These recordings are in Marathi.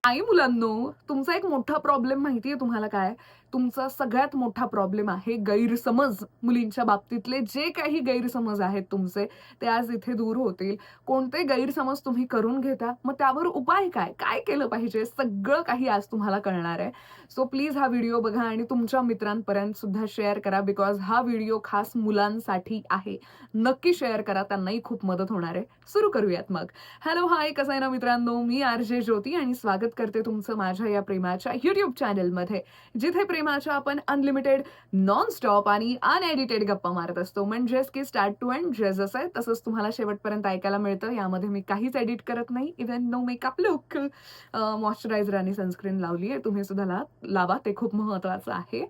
नाही मुलांनो, तुमचा एक मोठा प्रॉब्लेम माहिती आहे तुम्हाला काय? तुमचा सगळ्यात मोठा प्रॉब्लेम आहे गैरसमज. मुलींच्या बाबतीतले जे काही गैरसमज आहेत तुमचे, ते आज इथे दूर होतील. कोणते गैरसमज तुम्ही करून घेता, मग त्यावर उपाय काय? काय केलं पाहिजे? सगळं काही आज तुम्हाला कळणार आहे. सो प्लीज हा व्हिडिओ बघा आणि तुमच्या मित्रांपर्यंत सुद्धा शेअर करा बिकॉज हा व्हिडिओ खास मुलांसाठी आहे. नक्की शेअर करा, त्यांनाही खूप मदत होणार आहे. सुरू करूयात मग. हॅलो, हाय, कसं आहे ना मित्रांनो? मी आर.जे. ज्योती आणि स्वागत करते तुमचं माझ्या या प्रेमाच्या YouTube चॅनलमध्ये. जिथे प्रेमाच्या आपण अनलिमिटेड, नॉन स्टॉप आणि अनएडिटेड गप्पा मारत असतो. म्हणजेच की स्टार्ट टू एंड जे जसं आहे तसंच तुम्हाला शेवटपर्यंत ऐकायला मिळतं. यामध्ये मी काहीच एडिट करत नाही. Even no makeup look. Moisturiser आणि सनस्क्रीन लावली आहे. तुम्ही सुद्धा लावा. ते खूप महत्वाचं आहे.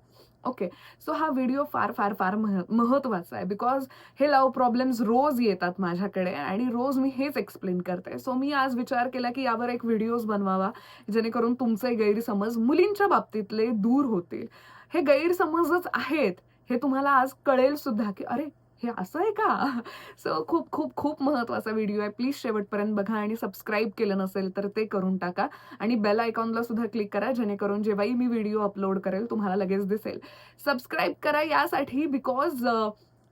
ओके. सो हा व्हिडिओ फार, फार, फार महत्वाचा आहे बिकॉज हे लव्ह प्रॉब्लेम्स रोज येतात माझ्याकडे आणि रोज मी हेच एक्सप्लेन करते. सो मी आज विचार केला, की यावर एक व्हिडिओज बनवावा, जेणेकरून तुमचे गैरसमज मुलींच्या बाबतीतले दूर होतील. हे गैरसमजच आहेत, हे तुम्हाला आज कळेल सुद्धा, की अरे, हे असं आहे का? सो खूप, खूप, खूप महत्त्वाचा व्हिडिओ आहे. प्लीज शेवटपर्यंत बघा आणि सबस्क्राईब केलं नसेल तर ते करून टाका आणि बेल आयकॉनला सुद्धा क्लिक करा, जेणेकरून जेव्हाही मी व्हिडिओ अपलोड करेल तुम्हाला लगेच दिसेल. सबस्क्राईब करा यासाठी बिकॉज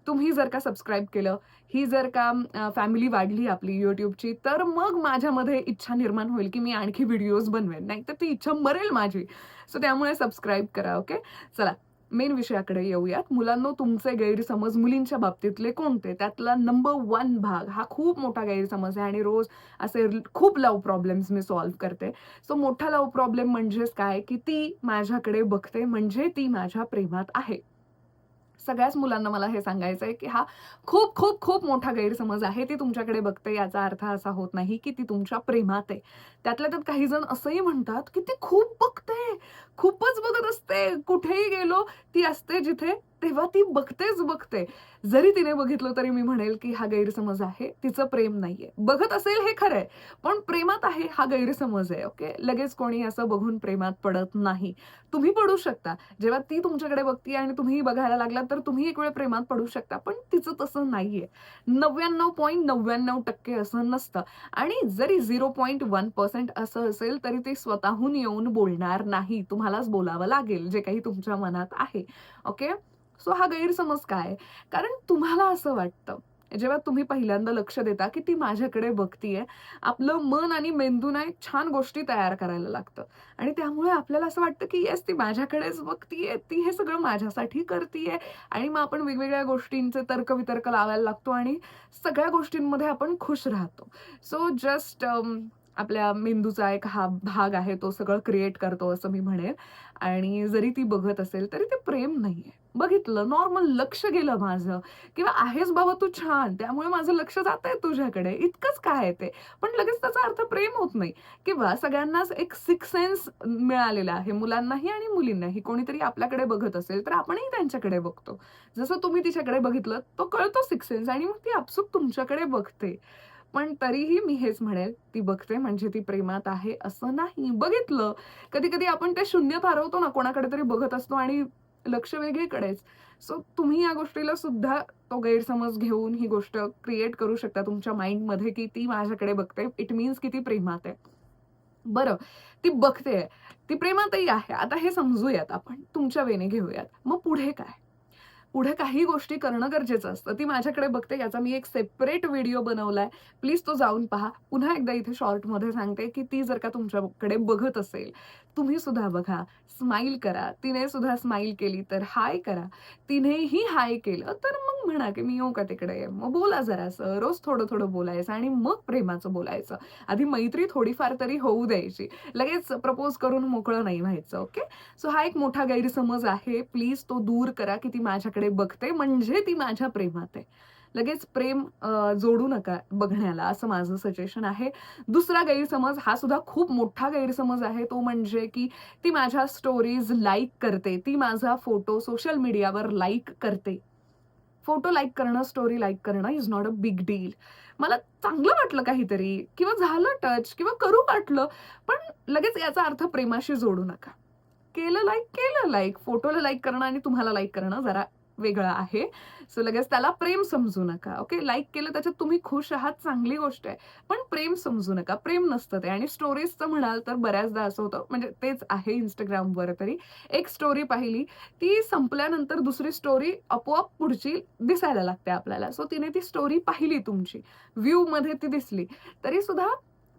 तुम्ही जर का सबस्क्राईब केलं, ही जर का फॅमिली वाढली आपली YouTubeची, तर मग माझ्यामध्ये इच्छा निर्माण होईल, की मी आणखी व्हिडिओज बनवेन. नाहीतर ती इच्छा मरेल माझी. सो त्यामुळे सबस्क्राईब करा, ओके? चला, मेन विषयाकडे येऊयात. मुलांनो, तुमचे गैरसमज मुलींच्या बाबतीतले कोणते? त्यातला नंबर 1 भाग हा खूप मोठा गैरसमज आहे आणि रोज असे खूप लव्ह प्रॉब्लेम्स मी सॉल्व्ह करते. सो मोठा लव्ह प्रॉब्लेम म्हणजेच काय, की ती माझ्याकडे बघते म्हणजे ती माझ्या प्रेमात आहे. सगळ्याच मुलांना मला हे सांगायचं आहे, की हा खूप, खूप, खूप मोठा गैरसमज आहे. ती तुमच्याकडे बघते याचा अर्थ असा होत नाही, की ती तुमच्या प्रेमात आहे. त्यातल्या त्यात काही जण असंही म्हणतात, की ती खूप बघते, खूपच बघत असते. कुठेही गेलो ती असते जिथे, तेव्हा ती बघतेच बघते. जरी तिने बघितलं तरी मी म्हणेल, की हा गैरसमज आहे. तिचं प्रेम नाहीये. बघत असेल हे खरं पण प्रेमात आहे हा गैरसमज आहे. ओके. लगेच कोणी असं बघून प्रेमात पडत नाही. तुम्ही पडू शकता. जेव्हा ती तुमच्याकडे बघतीये आणि तुम्हीही बघायला लागलात, तर तुम्ही एक वेळ प्रेमात पडू शकता. पण तिचं तसं नाहीये. 99.99% असं नसतं आणि जरी 0.1% असं असेल, तरी ते स्वतःहून येऊन बोलणार नाही. तुम्हालाच बोलावं लागेल, जे काही तुमच्या मनात आहे. ओके. सो हा गैरसमज काय? कारण तुम्हाला असं वाटतं, जेव्हा तुम्ही पहिल्यांदा लक्ष देता, की ती माझ्याकडे बघतीये, आपलं मन आणि मेंदू ना एक छान गोष्टी तयार करायला लागतं आणि त्यामुळे आपल्याला असं वाटतं, की येस ती माझ्याकडेच बघतीये, ती हे सगळं माझ्यासाठी करतीये आणि मग आपण वेगवेगळ्या गोष्टींचे तर्कवितर्क लावायला लागतो आणि सगळ्या गोष्टींमध्ये आपण खुश राहतो. सो जस्ट आपल्या मेंदूचा एक हा भाग आहे, तो सगळं क्रिएट करतो असं मी म्हणेन आणि जरी ती बघत असेल, तरी ते प्रेम नाहीये. बघितलं, नॉर्मल लक्ष गेलं माझं किंवा आहेस बाबा तू छान, त्यामुळे माझं लक्ष जातंय तुझ्याकडे, इतकंच काय आहे ते. पण लगेच त्याचा अर्थ प्रेम होत नाही किंवा सगळ्यांनाच एक सिक्स्थ सेन्स मिळालेला आहे, मुलांनाही आणि मुलींनाही. कोणीतरी आपल्याकडे बघत असेल, तर आपणही त्यांच्याकडे बघतो. जसं तुम्ही तिच्याकडे बघितलत, तो कळतो सिक्स्थ सेन्स आणि मग ती आपसूक तुमच्याकडे बघते. पण तरीही मी हेच म्हणेल, ती बघते म्हणजे ती प्रेमात आहे असं नाही. बघितलं, कधी-कधी आपण ते शून्यात हरवतो ना, कोणाकडे तरी बघत असतो आणि लक्ष वेगळीकडेच. सो तुम्ही या गोष्टीला सुद्धा तो गैरसमज घेऊन ही गोष्ट क्रिएट करू शकता तुमच्या माइंडमध्ये, की ती माझ्याकडे बघते. इट मीन्स की ती प्रेमात आहे. बरं, ती बघतेय, ती प्रेमातही आहे. आता हे समजूयात आपण. तुमच्या वेने घेऊयात. मग पुढे काय? पुढे काही गोष्टी करणं गरजेचं असतं. ती माझ्याकडे बघते याचा मी एक सेपरेट व्हिडिओ बनवलाय. प्लीज तो जाऊन पहा. पुन्हा एकदा इथे शॉर्टमध्ये सांगते, की ती जर का तुमच्याकडे बघत असेल, तुम्ही सुद्धा बघा, स्माईल करा. तिने सुद्धा स्माईल केली तर हाय करा. तिनेही हाय केलं तर मग म्हणा, की "मी येऊ का तिकडे?" मग बोला जरासं. रोज थोडं-थोडं बोलायचं आणि मग प्रेमाचं बोलायचं. आधी मैत्री थोडीफार तरी होऊ द्यायची. लगेच प्रपोज करून मोकळं नाही व्हायचं. ओके? सो हा एक मोठा गैरसमज आहे. प्लीज तो दूर करा, की ती माझ्याकडे बघते म्हणजे ती माझ्या प्रेमात आहे. लगेच प्रेम जोडू नका बघण्याला असं माझं सजेशन आहे. दुसरा गैरसमज हा सुद्धा खूप मोठा गैरसमज आहे. तो म्हणजे की ती माझ्या स्टोरीज लाइक करते. ती माझा फोटो सोशल मीडियावर लाइक करते. फोटो लाइक करणं, स्टोरी लाइक करणं is not a big deal. मला चांगलं वाटलं काहीतरी किंवा झालं टच किंवा करू वाटलं, पण लगेच याचा अर्थ प्रेमाशी जोडू नका. केलं लाइक, केलं लाइक. फोटोला लाइक करणं आणि तुम्हाला लाइक करणं जरा वेगळं आहे. सो लगेच त्याला प्रेम समजू नका. ओके, लाईक केलं त्याच्यात तुम्ही खुश आहात, चांगली गोष्ट आहे. पण प्रेम समजू नका, प्रेम नसतं ते. आणि स्टोरीजचं म्हणाल तर बऱ्याचदा असं होतं, म्हणजे तेच आहे Instagramवर तरी. एक स्टोरी पाहिली, ती संपल्यानंतर दुसरी स्टोरी आपोआप पुढची दिसायला लागते आपल्याला. सो तिने ती स्टोरी पाहिली तुमची, व्ह्यूमध्ये ती दिसली, तरी सुद्धा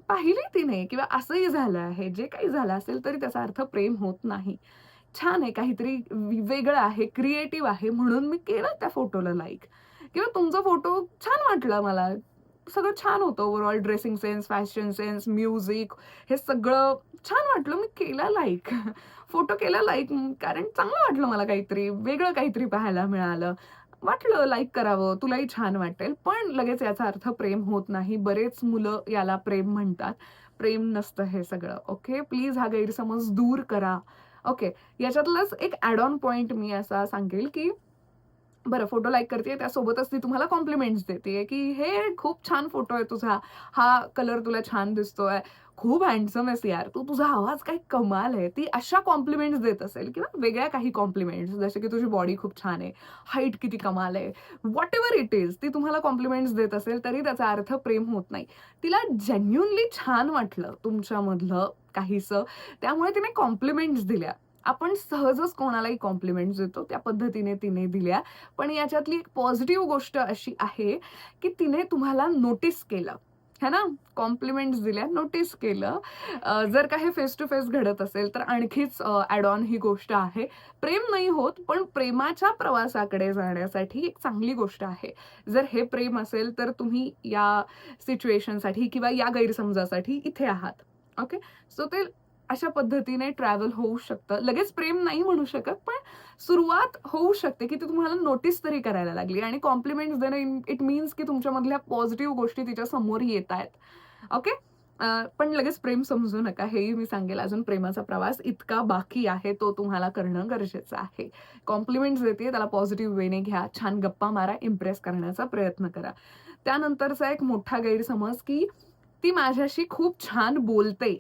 पाहिली तिने किंवा असंही झालं आहे. जे काही झालं असेल तरी त्याचा अर्थ प्रेम होत नाही. छान आहे, काहीतरी वेगळं आहे, क्रिएटिव्ह आहे म्हणून मी केलं त्या फोटोला लाईक. किंवा तुमचा फोटो छान वाटला मला. सगळं छान होतं, overall dressing sense, fashion sense, music हे सगळं छान वाटलं. मी केला लाईक. फोटो केला लाईक कारण चांगलं वाटलं मला, काहीतरी वेगळं काहीतरी पाहायला मिळालं. वाटलं लाईक करावं, तुलाही छान वाटेल. पण लगेच याचा अर्थ प्रेम होत नाही. बरेच मुलं याला प्रेम म्हणतात. प्रेम नसतं हे सगळं. ओके, प्लीज हा गैरसमज दूर करा. ओके, याच्यातलाच एक ॲड ऑन पॉइंट मी असा सांगेल, की बरं फोटो लाईक करतेय त्यासोबतच ती तुम्हाला कॉम्प्लिमेंट्स देतेय, की "हे खूप छान फोटो आहे तुझा. हा कलर तुला छान दिसतोय. खूप हँडसम आहेस यार तू. तुझा आवाज काय कमाल आहे." ती अशा कॉम्प्लिमेंट्स देत असेल किंवा वेगळ्या काही कॉम्प्लिमेंट्स जसे की तुझी बॉडी खूप छान आहे, हाईट किती कमाल आहे, व्हॉटएव्हर इट इज ती तुम्हाला कॉम्प्लिमेंट्स देत असेल तरी त्याचा अर्थ प्रेम होत नाही. तिला जेन्युइनली छान वाटलं तुमच्यामधलं काहीसं, त्यामुळे तिने कॉम्प्लिमेंट्स दिल्या. आपण सहजच कोणालाही कॉम्प्लिमेंट्स देतो, त्या पद्धतीने तिने दिल्या. पण याच्यातली एक पॉझिटिव्ह गोष्ट अशी आहे, की तिने तुम्हाला नोटीस केलं, है ना? कॉम्प्लिमेंट्स दिल्या, नोटीस केलं. जर का हे फेस टू फेस घडत असेल तर आणखीच ॲड ऑन ही गोष्ट आहे. प्रेम नाही होत, पण प्रेमाच्या प्रवासाकडे जाण्यासाठी एक चांगली गोष्ट आहे. जर हे प्रेम असेल तर तुम्ही या सिच्युएशनसाठी किंवा या गैरसमजासाठी इथे आहात. ओके. सो ते अशा पद्धतीने ट्रॅव्हल होऊ शकतं. लगेच प्रेम नाही म्हणू शकत, पण सुरुवात होऊ शकते, की ती तुम्हाला नोटीस तरी करायला लागली आणि कॉम्प्लिमेंट्स देणं इट मीन्स की तुमच्यामधल्या पॉझिटिव्ह गोष्टी तिच्या समोर येतायत. ओके. पण लगेच प्रेम समजू नका, हेही मी सांगेल. अजून प्रेमाचा प्रवास इतका बाकी आहे, तो तुम्हाला करणं गरजेचं आहे. कॉम्प्लिमेंट्स देतेय, त्याला पॉझिटिव्ह वेने घ्या, छान गप्पा मारा, इम्प्रेस करण्याचा प्रयत्न करा. त्यानंतरचा एक मोठा गैरसमज, की ती माझ्याशी खूप छान बोलते.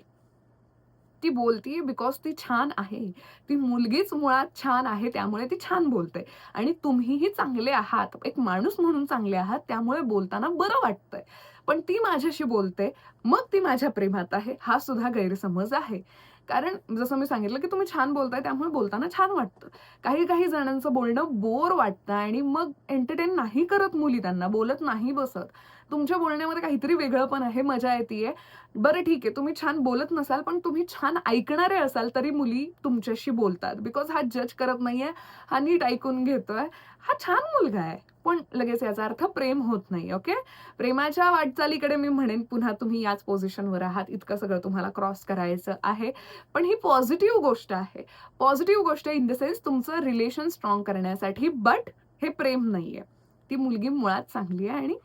ती बोलतीये बिकॉज ती छान आहे. ती मुलगीच मुळात छान आहे, त्यामुळे ती छान बोलते आणि तुम्हीही चांगले आहात. एक माणूस म्हणून चांगले आहात, त्यामुळे बोलताना बरं वाटतंय. पण ती माझ्याशी बोलते, मग ती माझ्या प्रेमात आहे, हा सुद्धा गैरसमज आहे. कारण जसं मी सांगितलं, की तुम्ही छान बोलताय, त्यामुळे बोलताना छान वाटतं. काही-काही जणांचं बोलणं बोर वाटतं आणि मग एंटरटेन नाही करत मुली त्यांना, बोलत नाही बसत. तुमच्या बोलण्यामध्ये काहीतरी वेगळंपण आहे, मजा येतीये. बरं ठीक आहे, तुम्ही छान बोलत नसाल, पण तुम्ही छान ऐकणारे असाल, तरी मुली तुमच्याशी बोलतात. बिकॉज हा जज करत नाहीये, हा नीट ऐकून घेतोय, हा छान मुलगा आहे. पण लगेच याचा अर्थ प्रेम होत नाही. ओके. प्रेमाच्या वाटचालीकडे मी म्हणेन पुन्हा तुम्ही याच पोझिशनवर आहात. इतकं सगळं तुम्हाला क्रॉस करायचं आहे. पण ही पॉझिटिव्ह गोष्ट आहे. पॉझिटिव्ह गोष्ट इन द सेन्स तुमचं रिलेशन स्ट्राँग करण्यासाठी, बट हे प्रेम नाहीये. ती मुलगी मुळात चांगली आहे आणि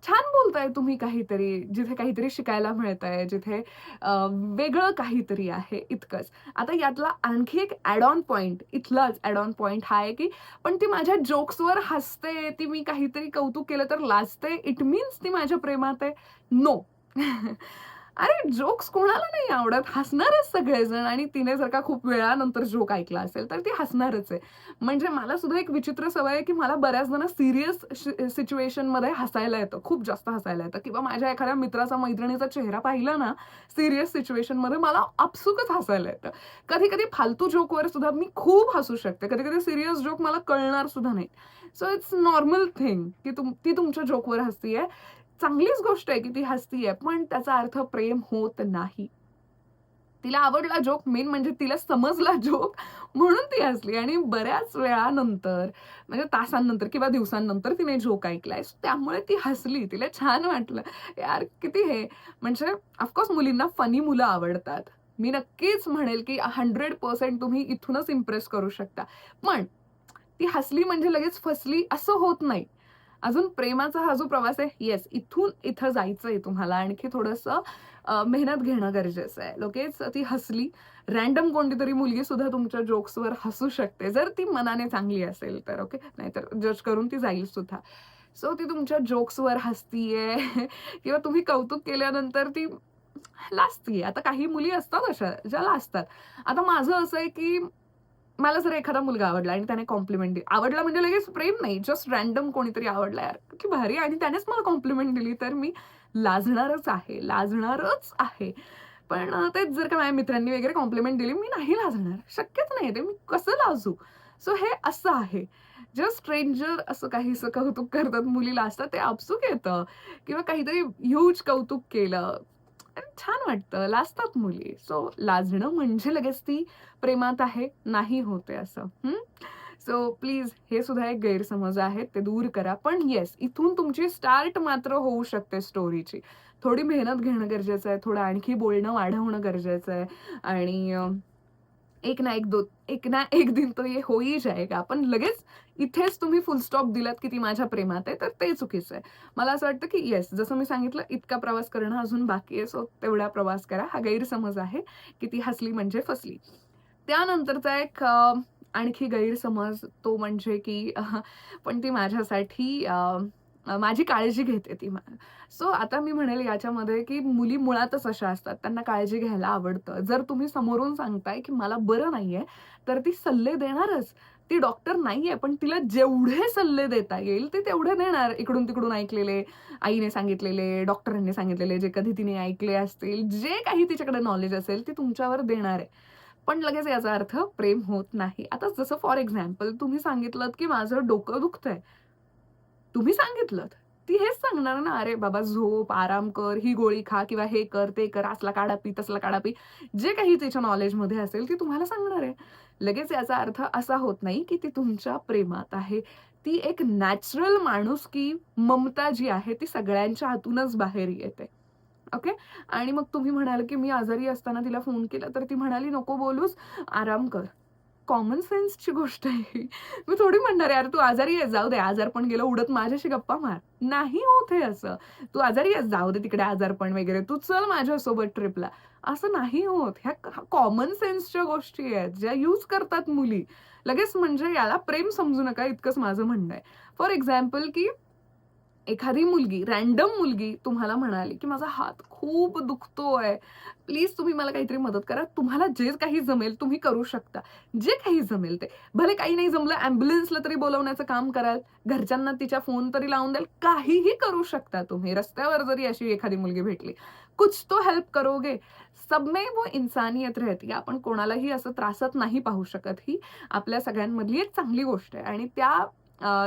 छान बोलताय तुम्ही काहीतरी, जिथे काहीतरी शिकायला मिळतंय, जिथे वेगळं काहीतरी आहे, इतकंच. आता यातला आणखी एक ॲड ऑन पॉइंट, इथलाच ॲड ऑन पॉइंट हा आहे, की पण ती माझ्या जोक्सवर हसते, ती मी काहीतरी कौतुक केलं तर लाजते, इट मीन्स ती माझ्या प्रेमात आहे. नो. अरे जोक्स कोणाला नाही आवडत? हसणारच सगळेजण आणि तिने जर का खूप वेळानंतर जोक ऐकला असेल, तर ती हसणारच आहे. म्हणजे मला सुद्धा एक विचित्र सवय आहे, की मला बऱ्याच जण सीरियस सिच्युएशनमध्ये हसायला येतं, खूप जास्त हसायला येतं किंवा माझ्या एखाद्या मित्राचा, मैत्रिणीचा चेहरा पाहिला ना, सीरियस सिच्युएशनमध्ये मला आपसुकच हसायला येतं. कधी-कधी फालतू जोकवर सुद्धा मी खूप हसू शकते. कधी-कधी सीरियस जोक मला कळणार सुद्धा नाही. सो इट्स नॉर्मल थिंग, की ती तुमच्या जोकवर हसतीये. चांगलीच गोष्ट आहे, की ती हसतीये, पण त्याचा अर्थ प्रेम होत नाही. तिला आवडला जोक, मेन म्हणजे तिला समजला जोक म्हणून ती हसली आणि बऱ्याच वेळानंतर म्हणजे तासांनंतर किंवा दिवसांनंतर तिने जोक ऐकलाय. त्यामुळे ती हसली. तिला छान वाटलं. यार किती हे म्हणजे ऑफकोर्स मुलींना फनी मुलं आवडतात. मी नक्कीच म्हणेल, की 100% तुम्ही इथूनच इम्प्रेस करू शकता. पण ती हसली म्हणजे लगेच फसली असं होत नाही. अजून प्रेमाचा हा जो प्रवास आहे, येस इथून इथं जायचंय तुम्हाला. आणखी थोडंसं मेहनत घेणं गरजेचं आहे. लगेच ती हसली. रँडम कोणतीतरी मुलगी सुद्धा तुमच्या जोक्सवर हसू शकते, जर ती मनाने चांगली असेल तर. ओके. नाहीतर जज करून ती जाईल सुद्धा. सो ती तुमच्या जोक्सवर हसतीये किंवा तुम्ही कौतुक केल्यानंतर ती लाजतीये. आता काही मुली असतात अशा, ज्या लाजतात. आता माझं असं आहे, की मला जर एखादा मुलगा आवडला आणि त्याने कॉम्प्लिमेंट दिली, आवडला म्हणजे लगेच प्रेम नाही, जस्ट रँडम कोणीतरी आवडला यार, की भारी आणि त्यानेच मला कॉम्प्लिमेंट दिली, तर मी लाजणारच आहे, लाजणारच आहे. पण तेच जर का माझ्या मित्रांनी वगैरे कॉम्प्लिमेंट दिली, मी नाही लाजणार. शक्यच नाही ते. मी कसं लाजू? सो हे असं आहे. जस्ट स्ट्रेंजर असं काहीसं कौतुक करतात, मुली लाजतात, ते आपसूक येतं किंवा काहीतरी ह्यूज कौतुक केलं, आणि छान वाटतं, लाजतात मुली. सो लाजणं म्हणजे लगेच ती प्रेमात आहे, नाही होते असं. सो प्लीज हे सुद्धा एक गैरसमज आहेत, ते दूर करा. पण येस, इथून तुमची स्टार्ट मात्र होऊ शकते स्टोरीची. थोडी मेहनत घेणं गरजेचं आहे, थोडं आणखी बोलणं वाढवणं गरजेचं आहे आणि एक ना एक दिन तो ये हो ही जाएगा. पण लगेच इथेच तुम्ही फुल स्टॉप दिलात, की ती माझ्या प्रेमात आहे, तर ते चुकीचं आहे. मला असं वाटतं, की येस, जसं मी सांगितलं इतका प्रवास करणं अजून बाकी आहे, सो तेवढा प्रवास करा. हा गैरसमज आहे, की ती हसली म्हणजे फसली. त्यानंतरचा एक आणखी गैरसमज तो म्हणजे की पण ती माझ्यासाठी माझी काळजी घेते ती. सो आता मी म्हणेल याच्यामध्ये की मुली मुळातच अशा असतात, त्यांना काळजी घ्यायला आवडतं. जर तुम्ही समोरून सांगताय की मला बरं नाहीये, तर ती सल्ले देणारच. ती डॉक्टर नाहीये, पण तिला जेवढे सल्ले देता येईल ते तेवढे देणार. इकडून-तिकडून ऐकलेले, आईने सांगितलेले, डॉक्टरांनी सांगितलेले, जे कधी तिने ऐकले असतील, जे काही तिच्याकडे नॉलेज असेल, ती तुमच्यावर देणार आहे. पण लगेच याचा अर्थ प्रेम होत नाही. आता जसं फॉर एक्झाम्पल तुम्ही सांगितलत, की माझं डोकं दुखतंय. तुम्ही सांगितलत. ती हेच सांगणार ना, "अरे बाबा झोप, आराम कर, ही गोळी खा किंवा हे कर, ते कर, असला काढा पी, तसला काढा पी." जे काही तिच्या नॉलेजमध्ये असेल ती तुम्हाला सांगणार आहे. लगेच याचा अर्थ असा होत नाही, की ती तुमच्या प्रेमात आहे. ती एक नॅचरल माणुसकी, ममता जी आहे ती सगळ्यांच्या आतूनच बाहेर येते. ओके. आणि मग तुम्ही म्हणाल, की मी आजारी असताना तिला फोन केला, तर ती म्हणाली, "नको बोलूस, आराम कर." कॉमन सेन्सची गोष्ट आहे ही. मी थोडी म्हणणार, "यार तू आजारी आहेस, जाऊ दे, आजारपण गेलं उडत माझ्याशी गप्पा मार." नाही होत हे असं. "तू आजारी आहेस, जाऊ दे तिकडे आजारपण वगैरे, तू चल माझ्यासोबत ट्रिपला." असं नाही होत. ह्या कॉमन सेन्सच्या गोष्टी आहेत, ज्या यूज करतात मुली. लगेच म्हणजे याला प्रेम समजू नका इतकंच माझं म्हणणं आहे. फॉर एक्झाम्पल, की एखादी मुलगी, रँडम मुलगी तुम्हाला म्हणाली, की "माझा हात खूप दुखतोय. प्लीज तुम्ही मला काहीतरी मदत करा. तुम्हाला जे काही जमेल तुम्ही करू शकता. जे काही जमेल ते. भले काही नाही जमलं ॲम्ब्युलन्सला तरी बोलावण्याचं काम कराल. घरच्यांना तिच्या फोन तरी लावून द्याल. काहीही करू शकता तुम्ही. रस्त्यावर जरी अशी एखादी मुलगी भेटली. कुछ तो हेल्प करोगे. सब में वो इंसानियत रहती है. आपण कोणालाही असं त्रासात नाही पाहू शकत. ही आपल्या सगळ्यांमधली एक चांगली गोष्ट आहे आणि त्या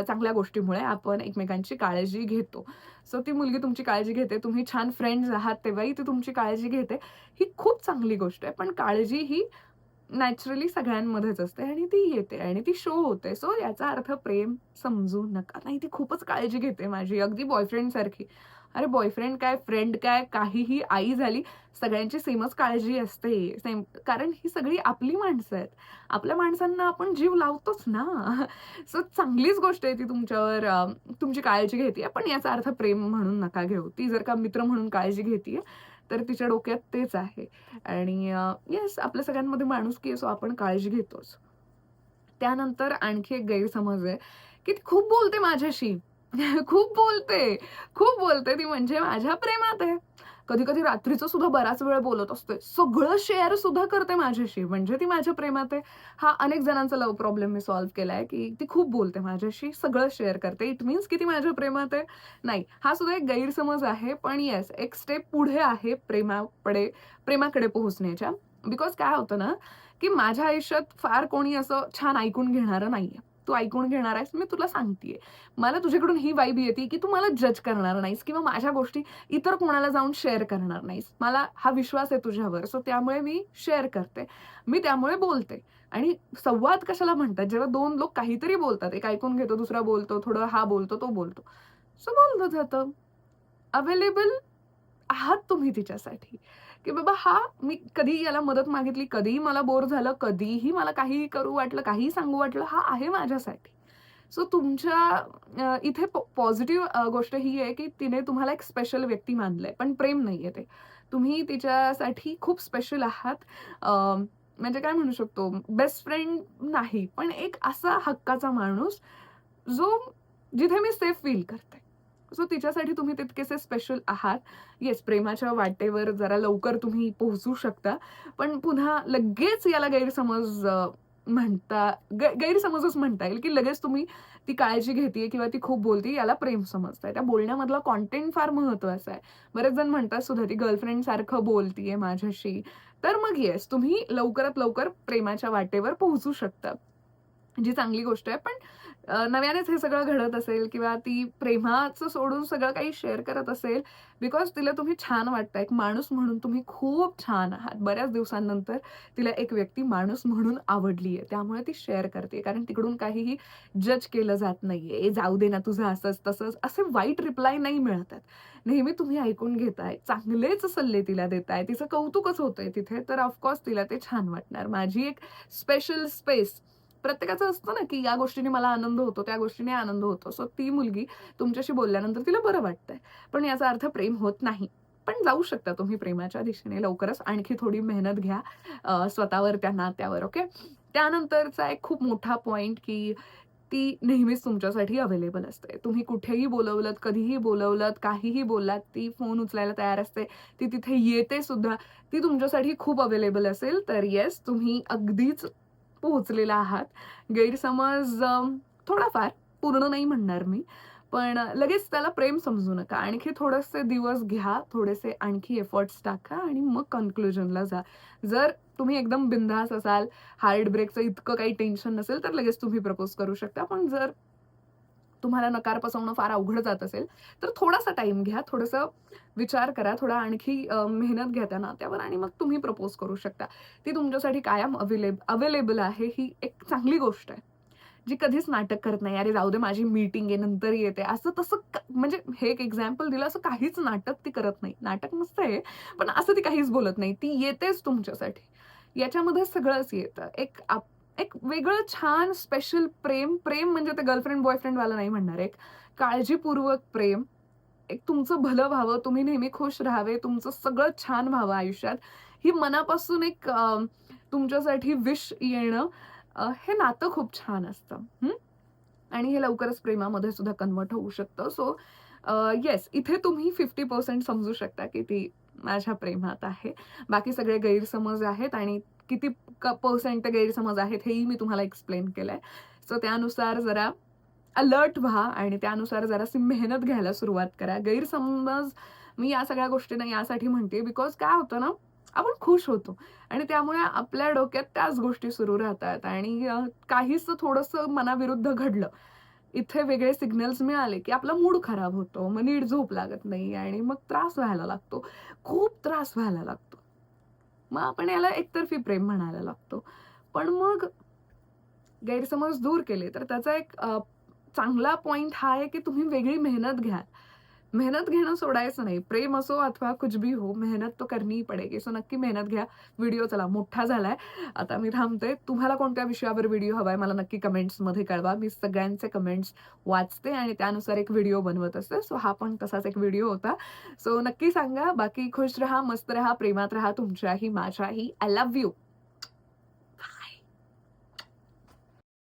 चांगल्या गोष्टीमुळे आपण एकमेकांची काळजी घेतो. सो ती मुलगी तुमची काळजी घेते. तुम्ही छान फ्रेंड्स आहात तेव्हाही ती तुमची काळजी घेते. ही खूप चांगली गोष्ट आहे. पण काळजी ही नॅचरली सगळ्यांमध्येच असते आणि ती येते आणि ती शो होते. सो याचा अर्थ प्रेम समजू नका. नाही ती खूपच काळजी घेते माझी, अगदी बॉयफ्रेंडसारखी. अरे बॉयफ्रेंड काय, फ्रेंड काय, काहीही, आई झाली, सगळ्यांची सेमच काळजी असते. सेम, कारण ही सगळी आपली माणसं आहेत. आपल्या माणसांना आपण जीव लावतोच ना. सो चांगलीच गोष्ट आहे ती तुमच्यावर तुमची काळजी घेतीये. पण याचा अर्थ प्रेम म्हणून नका घेऊ. ती जर का मित्र म्हणून काळजी घेतीये, तर तिच्या डोक्यात तेच आहे. आणि येस, आपल्या सगळ्यांमध्ये माणुसकी आहे, सो आपण काळजी घेतोच. त्यानंतर आणखी एक गैरसमज आहे, की ती खूप बोलते माझ्याशी. खूप बोलते, खूप बोलते ती म्हणजे माझ्या प्रेमात आहे. कधी-कधी रात्रीचं सुद्धा बराच वेळ बोलत असते. सगळं शेअर सुद्धा करते माझ्याशी, म्हणजे ती माझ्या प्रेमात आहे. हा अनेक जणांचा लव्ह प्रॉब्लेम मी सॉल्व्ह केलाय, की ती खूप बोलते माझ्याशी, सगळं शेअर करते. इट मीन्स की ती माझ्या प्रेमात आहे? नाही. हा सुद्धा एक गैरसमज आहे. पण येस, एक स्टेप पुढे आहे प्रेमाकडे पोहोचण्याच्या. बिकॉज काय होतं ना, की माझ्या आयुष्यात फार कोणी असं छान ऐकून घेणारं नाहीये. तू ऐकून घेणार आहेस, मी तुला सांगतीये. मला तुझ्याकडून ही वाइब येते, की तू मला जज करणार नाहीस किंवा माझ्या गोष्टी इतर कोणाला जाऊन शेअर करणार नाहीस. मला हा विश्वास आहे तुझ्यावर. सो त्यामुळे मी शेअर करते. मी त्यामुळे बोलते. आणि संवाद कशाला म्हणतात? जेव्हा 2 लोक काहीतरी बोलतात, एक ऐकून घेतो, दुसरा बोलतो, थोडं हा बोलतो, तो बोलतो. सो बोललं जातं. अवेलेबल आहात तुम्ही तिच्यासाठी, की बाबा हा मी कधीही याला मदत मागितली, कधीही मला बोर झालं, कधीही मला काहीही करू वाटलं, काहीही सांगू वाटलं, हा आहे माझ्यासाठी. सो तुमच्या इथे पॉझिटिव्ह गोष्ट ही आहे, की तिने तुम्हाला एक स्पेशल व्यक्ती मानलंय, पण प्रेम नाहीये ते. तुम्ही तिच्यासाठी खूप स्पेशल आहात. अ, म्हणजे काय म्हणू शकतो, बेस्ट फ्रेंड नाही, पण एक असा हक्काचा माणूस, जो जिथे मी सेफ फील करते. सो तिच्यासाठी तुम्ही तितकेसे स्पेशल आहात. येस, प्रेमाच्या वाटेवर जरा लवकर तुम्ही पोहोचू शकता. पण पुन्हा लगेच याला गैरसमज गैरसमजच म्हणता येईल, की लगेच तुम्ही ती काळजी घेतीये किंवा ती खूप बोलते याला प्रेम समजताय. त्या बोलण्यामधला कंटेंट फार महत्वाचा आहे. बरेच जण म्हणतात सुद्धा ती गर्लफ्रेंडसारखं बोलतीये माझ्याशी. तर मग येस, तुम्ही लवकरात लवकर प्रेमाच्या वाटेवर पोहोचू शकता. जी चांगली गोष्ट आहे. पण नव्यानेच हे सगळं घडत असेल किंवा ती प्रेमाचं सोडून सगळं काही शेअर करत असेल, बिकॉज तिला तुम्ही छान वाटता. एक माणूस म्हणून तुम्ही खूप छान आहात. बऱ्याच दिवसांनंतर तिला एक व्यक्ती माणूस म्हणून आवडली आहे. त्यामुळे ती शेअर करते. कारण तिकडून काहीही जज केलं जात नाहीये. "ए जाऊ दे ना, तुझं असंच तसंच." असे वाईट रिप्लाय नाही मिळत आहेत. नेहमी तुम्ही ऐकून घेताय, चांगलेच सल्ले तिला देताय, तिचं कौतुकच होतंय तिथे, तर ऑफकोर्स तिला ते छान वाटणार. माझी एक स्पेशल स्पेस प्रत्येकाचं असतं ना, की या गोष्टीने मला आनंद होतो, त्या गोष्टीने आनंद होतो. सो ती मुलगी तुमच्याशी बोलल्यानंतर तिला बरं वाटतंय. पण याचा अर्थ प्रेम होत नाही. पण जाऊ शकता तुम्ही प्रेमाच्या दिशेने लवकरच. आणखी थोडी मेहनत घ्या स्वतःवर, त्या नात्यावर, ओके. त्यानंतरचा एक खूप मोठा पॉइंट, की ती नेहमीच तुमच्यासाठी अवेलेबल असते. तुम्ही कुठेही बोलवलत, कधीही बोलवलत, काहीही बोललात, ती फोन उचलायला तयार असते. ती तिथे येते सुद्धा. ती तुमच्यासाठी खूप अवेलेबल असेल, तर येस, तुम्ही अगदीच पोहोचलेला आहात. गैरसमज थोडाफार, पूर्ण नाही म्हणणार मी. पण लगेच त्याला प्रेम समजू नका. आणखी थोडेसे दिवस घ्या, थोडेसे आणखी एफर्ट्स टाका आणि मग कन्क्लुजनला जा. जर तुम्ही एकदम बिनधास्त असाल, हार्ट ब्रेकचं इतकं काही टेन्शन नसेल, तर लगेच तुम्ही प्रपोज करू शकता. पण जर तुम्हाला नकार पचवणं फार अवघड जात असेल, तर थोडासा टाईम घ्या, थोडंसं विचार करा, थोडा आणखी मेहनत घ्या त्या नात्यावर आणि मग तुम्ही प्रपोज करू शकता. ती तुमच्यासाठी कायम अवेलेबल आहे, ही एक चांगली गोष्ट आहे. जी कधीच नाटक करत नाही. "अरे जाऊ दे, माझी मीटिंग आहे, नंतर येते." असं तसं म्हणजे हे एक एक्झाम्पल दिलं, असं काहीच नाटक ती करत नाही. नाटक नसतं हे, पण असं ती काहीच बोलत नाही. ती येतेच तुमच्यासाठी. याच्यामध्ये सगळंच येतं. एक वेगळं छान स्पेशल प्रेम, प्रेम म्हणजे ते गर्लफ्रेंड बॉयफ्रेंडवालं नाही म्हणणार. एक काळजीपूर्वक प्रेम, एक तुमचं भलं व्हावं, तुम्ही नेहमी खुश राहावे, तुमचं सगळं छान व्हावं आयुष्यात, ही मनापासून एक तुमच्यासाठी विश येणं, हे नातं खूप छान असतं. आणि हे लवकरच प्रेमामध्ये सुद्धा कन्व्हर्ट होऊ शकतं. सो येस, इथे तुम्ही 50% समजू शकता, की ती माझ्या प्रेमात आहे. बाकी सगळे गैरसमज आहेत आणि किती पर्सेंट गैरसमज आहेत हेही मी तुम्हाला एक्सप्लेन केलंय. सो त्यानुसार जरा अलर्ट व्हा आणि त्यानुसार जराशी मेहनत घ्यायला सुरुवात करा. गैरसमज मी या सगळ्या गोष्टींना यासाठी म्हणते, बिकॉज काय होतं ना, आपण खुश होतो आणि त्यामुळे आपल्या डोक्यात त्याच गोष्टी सुरू राहतात आणि काहीसं थोडंसं मनाविरुद्ध घडलं, इथे वेगळे सिग्नल्स मिळाले, की आपला मूड खराब होतो. मग नीट झोप लागत नाही आणि मग त्रास व्हायला लागतो. खूप त्रास व्हायला लागतो. मग आपण याला एकतर्फी प्रेम म्हणायला लागतो. पण मग गैरसमज दूर केले, तर त्याचा एक चांगला पॉइंट हा आहे, की तुम्ही वेगळी मेहनत घ्या. मेहनत घेणं सोडायचं नाही. प्रेम असो अथवा कुछ भी हो, मेहनत तो करनी ही पडेगी. सो नक्की मेहनत घ्या. व्हिडिओ चला मोठा झालाय. आता मी थांबते. तुम्हाला कोणत्या विषयावर व्हिडिओ हवाय मला नक्की कमेंट्समध्ये कळवा. मी सगळ्यांचे कमेंट्स वाचते आणि त्यानुसार एक व्हिडिओ बनवत असते. सो हा पण तसाच एक व्हिडिओ होता. सो नक्की सांगा. बाकी खुश रहा, मस्त रहा, प्रेमात रहा. तुमच्याही, माझ्याही. I love you.